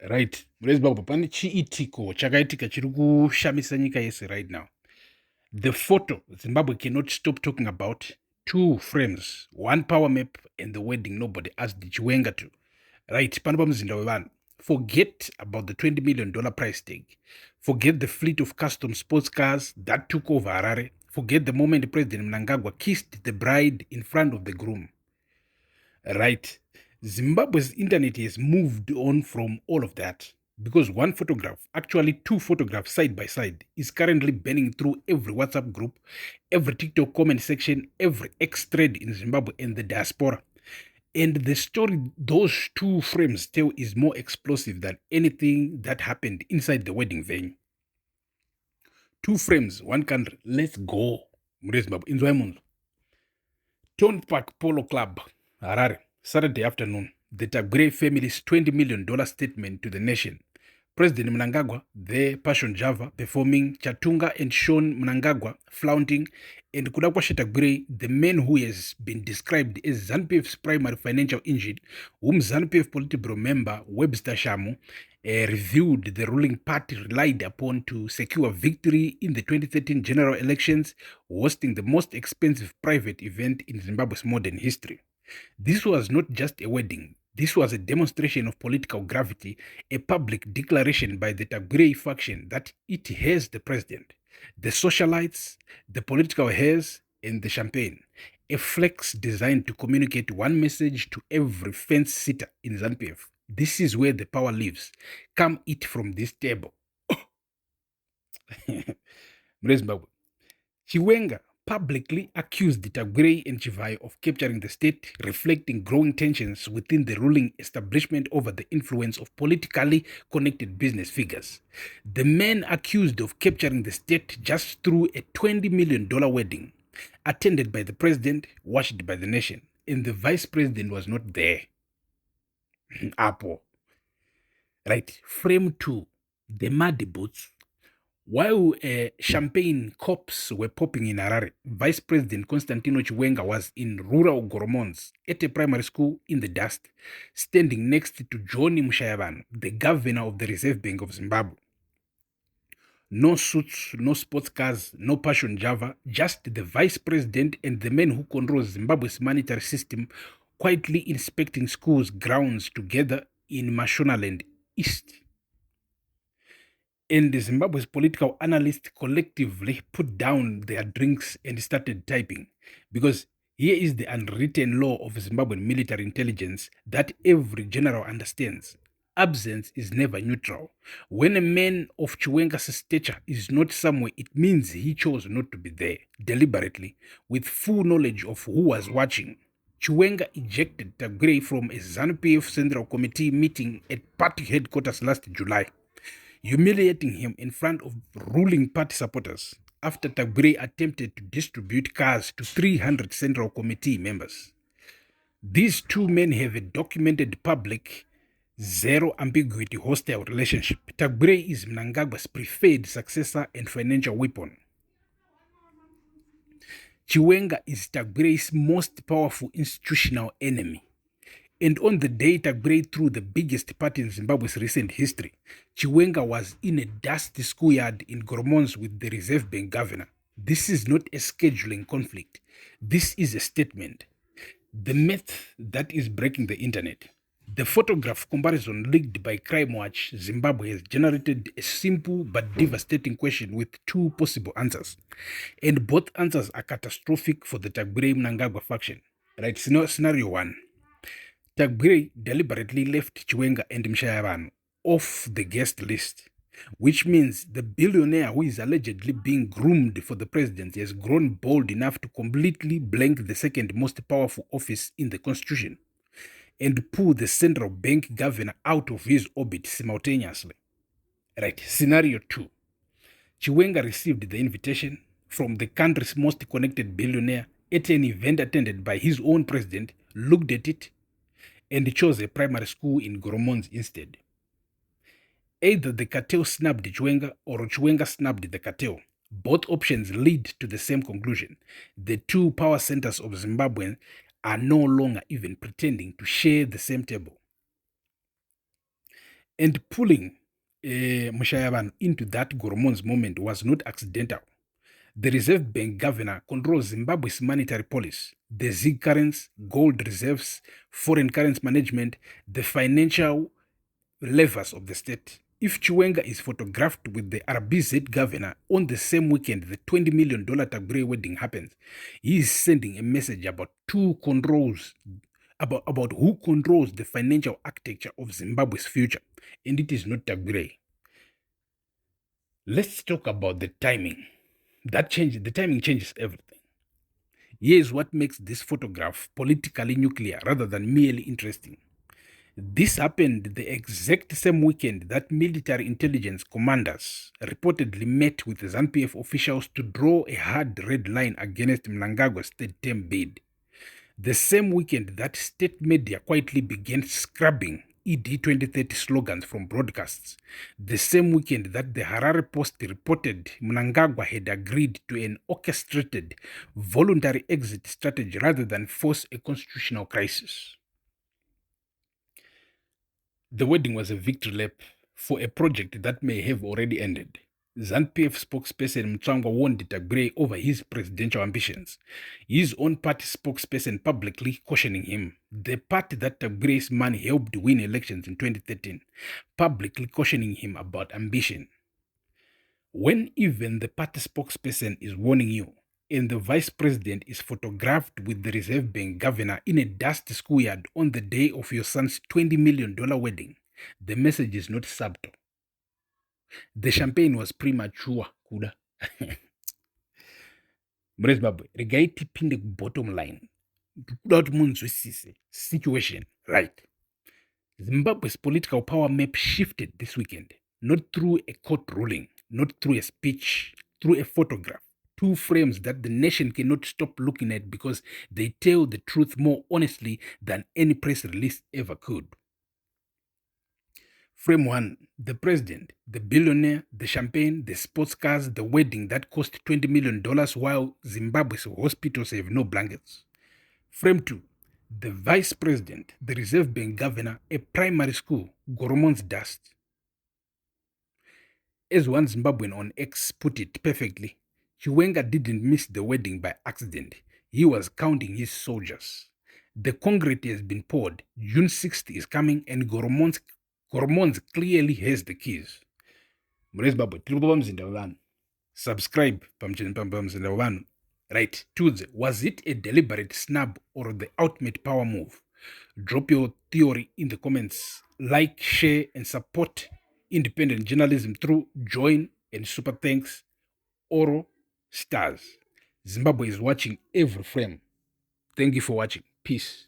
Right. Murezi baba pane chiitiko chakaitika chiri kushamisa nyika yese right now. The photo Zimbabwe cannot stop talking about. Two frames, one power map, and the wedding nobody asked Chiwenga to. Right, pano pamuzinda wevanhu. Forget about the $20 million price tag. Forget the fleet of custom sports cars that took over Harare. Forget the moment President Mnangagwa kissed the bride in front of the groom. Right. Zimbabwe's internet has moved on from all of that because one photograph, actually two photographs side by side, is currently burning through every WhatsApp group, every TikTok comment section, every X thread in Zimbabwe and the diaspora. And the story those two frames tell is more explosive than anything that happened inside the wedding venue. Two frames, one country. Let's go. Zimbabwe. In Zimbabwe. Tone Park Polo Club, Harare. Saturday afternoon, the Tagwirei family's $20 million statement to the nation. President Mnangagwa, the Passion Java, performing Chatunga and Sean Mnangagwa, flaunting, and Kudakwashe Tagwirei, the man who has been described as ZANU-PF's primary financial engine, whom ZANU-PF Politburo member Webster Shamu reviewed the ruling party relied upon to secure victory in the 2013 general elections, hosting the most expensive private event in Zimbabwe's modern history. This was not just a wedding. This was a demonstration of political gravity, a public declaration by the Tagwirei faction that it has the president, the socialites, the political heirs, and the champagne. A flex designed to communicate one message to every fence-sitter in ZANU-PF. This is where the power lives. Come eat from this table. Zimbabwe. Chiwenga publicly accused Tagwirei and Chivai of capturing the state, reflecting growing tensions within the ruling establishment over the influence of politically connected business figures. The men accused of capturing the state just through a $20 million wedding, attended by the president, watched by the nation, and the vice president was not there. Apple. Right. Frame 2. The muddy boots. While champagne corps were popping in Harare, Vice President Constantino Chiwenga was in rural Goromons at a primary school in the dust, standing next to Johnny Mushayaban, the governor of the Reserve Bank of Zimbabwe. No suits, no sports cars, no passion Java, just the vice president and the man who controls Zimbabwe's monetary system quietly inspecting schools' grounds together in Mashonaland East. And the Zimbabwe's political analysts collectively put down their drinks and started typing. Because here is the unwritten law of Zimbabwean military intelligence that every general understands. Absence is never neutral. When a man of Chiwenga's stature is not somewhere, it means he chose not to be there, deliberately, with full knowledge of who was watching. Chiwenga ejected Tagwirei from a ZANU-PF Central Committee meeting at party headquarters last July, humiliating him in front of ruling party supporters after Tagwirei attempted to distribute cars to 300 Central Committee members. These two men have a documented public, zero ambiguity hostile relationship. Tagwirei is Mnangagwa's preferred successor and financial weapon. Chiwenga is Tagwirei's most powerful institutional enemy. And on the day Tagwirei threw the biggest party in Zimbabwe's recent history, Chiwenga was in a dusty schoolyard in Goromons with the Reserve Bank governor. This is not a scheduling conflict. This is a statement. The myth that is breaking the internet. The photograph comparison leaked by Crime Watch Zimbabwe has generated a simple but devastating question with two possible answers. And both answers are catastrophic for the Tagwirei Mnangagwa faction. Right, scenario 1. Tagwirei deliberately left Chiwenga and Mshayaban off the guest list, which means the billionaire who is allegedly being groomed for the presidency has grown bold enough to completely blank the second most powerful office in the constitution and pull the central bank governor out of his orbit simultaneously. Right, scenario 2. Chiwenga received the invitation from the country's most connected billionaire at an event attended by his own president, looked at it, and chose a primary school in Goromons instead. Either the cartel snubbed Chiwenga or Chiwenga snubbed the cartel. Both options lead to the same conclusion. The two power centers of Zimbabwe are no longer even pretending to share the same table. And pulling Mushayaban into that Goromon's moment was not accidental. The Reserve Bank governor controls Zimbabwe's monetary policy, the Z currency, gold reserves, foreign currency management, the financial levers of the state. If Chiwenga is photographed with the RBZ governor on the same weekend the $20 million Tagwirei wedding happens, he is sending a message about about who controls the financial architecture of Zimbabwe's future, and it is not Tagwirei. Let's talk about the timing. The timing changes everything. Here's what makes this photograph politically nuclear rather than merely interesting. This happened the exact same weekend that military intelligence commanders reportedly met with ZANU-PF officials to draw a hard red line against Mnangagwa's third-term bid. The same weekend that state media quietly began scrubbing ED 2030 slogans from broadcasts. The same weekend that the Harare Post reported Mnangagwa had agreed to an orchestrated voluntary exit strategy rather than force a constitutional crisis. The wedding was a victory lap for a project that may have already ended. ZANU-PF spokesperson Mtswangwa warned Tagwirei over his presidential ambitions. His own party spokesperson publicly cautioning him. The party that Tagwirei's money helped win elections in 2013, publicly cautioning him about ambition. When even the party spokesperson is warning you, and the vice president is photographed with the Reserve Bank governor in a dusty schoolyard on the day of your son's $20 million wedding, the message is not subtle. The champagne was premature, kuda. Zimbabwe, regai tipinde bottom line. Kuda kuti munzwisise situation, right? Zimbabwe's political power map shifted this weekend, not through a court ruling, not through a speech, through a photograph. Two frames that the nation cannot stop looking at because they tell the truth more honestly than any press release ever could. Frame 1, the president, the billionaire, the champagne, the sports cars, the wedding that cost $20 million while Zimbabwe's hospitals have no blankets. Frame 2, the vice president, the Reserve Bank governor, a primary school, Goromon's dust. As one Zimbabwean on X put it perfectly, Chiwenga didn't miss the wedding by accident. He was counting his soldiers. The concrete has been poured. June 6th is coming and Goromon's clearly has the keys. Zimbabwe, subscribe. Right, Tuesday, was it a deliberate snub or the ultimate power move? Drop your theory in the comments. Like, share, and support independent journalism through join and super thanks. Oro stars. Zimbabwe is watching every frame. Thank you for watching. Peace.